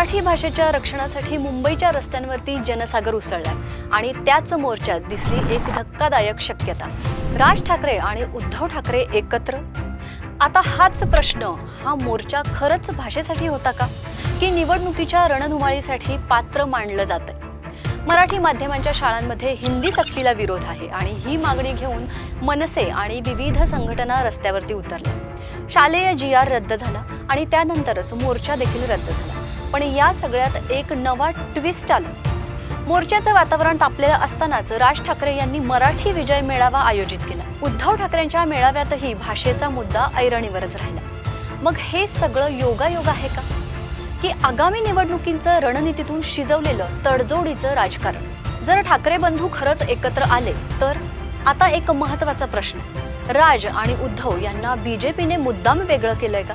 मराठी भाषेच्या रक्षणासाठी मुंबईच्या रस्त्यांवरती जनसागर उसळलाय आणि त्याच मोर्चात दिसली एक धक्कादायक शक्यता। राज ठाकरे आणि उद्धव ठाकरे एकत्र। आता हाच प्रश्न, हा मोर्चा खरंच भाषेसाठी होता का की निवडणुकीच्या रणधुमाळीसाठी पात्र मानलं जातंय? मराठी माध्यमांच्या शाळांमध्ये हिंदी सक्तीला विरोध आहे आणि ही मागणी घेऊन मनसे आणि विविध संघटना रस्त्यावरती उतरल्या। शालेय GR रद्द झाला आणि त्यानंतरच मोर्चा देखील रद्द झाला। पण या सगळ्यात एक नवा ट्विस्ट आला। मोर्चाचं वातावरण तापलेलं असतानाच राज ठाकरे यांनी मराठी विजय मेळावा आयोजित केला। उद्धव ठाकरेंच्या मेळाव्यातही भाषेचा मुद्दा ऐरणीवरच राहिला। मग हे सगळं योगायोग आहे का की आगामी निवडणुकींचं रणनीतीतून शिजवलेलं तडजोडीचं राजकारण? जर ठाकरे बंधू खरंच एकत्र आले तर आता एक महत्त्वाचा प्रश्न, राज आणि उद्धव यांना BJPने मुद्दाम वेगळं केलंय का?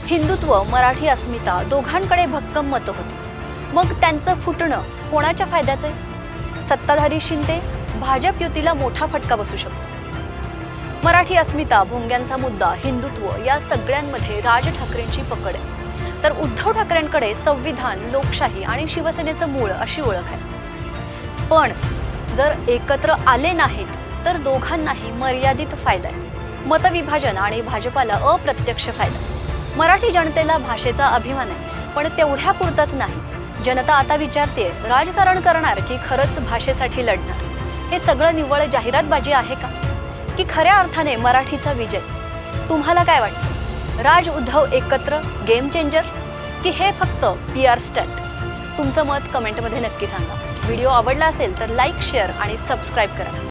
हिंदुत्व, मराठी अस्मिता दोघांकडे भक्कम मतं होती। मग त्यांचं फुटणं कोणाच्या फायद्याचं आहे? सत्ताधारी शिंदे भाजप युतीला मोठा फटका बसू शकतो। मराठी अस्मिता, भोंग्यांचा मुद्दा, हिंदुत्व या सगळ्यांमध्ये राज ठाकरेंची पकड आहे, तर उद्धव ठाकरेंकडे संविधान, लोकशाही आणि शिवसेनेचं मूळ अशी ओळख आहे। पण जर एकत्र आले नाहीत तर दोघांनाही मर्यादित फायदा आहे, मतविभाजन आणि भाजपाला अप्रत्यक्ष फायदा। मराठी जनतेला भाषेचा अभिमान आहे, पण तेवढ्या पुरताच नाही। जनता आता विचारते, राजकारण करणार की खरंच भाषेसाठी लढणार? हे सगळं निव्वळ जाहिरातबाजी आहे का की खऱ्या अर्थाने मराठीचा विजय? तुम्हाला काय वाटतं? राज उद्धव एकत्र गेम चेंजर की हे फक्त PR स्टंट? तुमचं मत कमेंटमध्ये नक्की सांगा। व्हिडिओ आवडला असेल तर लाईक, शेअर आणि सबस्क्राईब करा।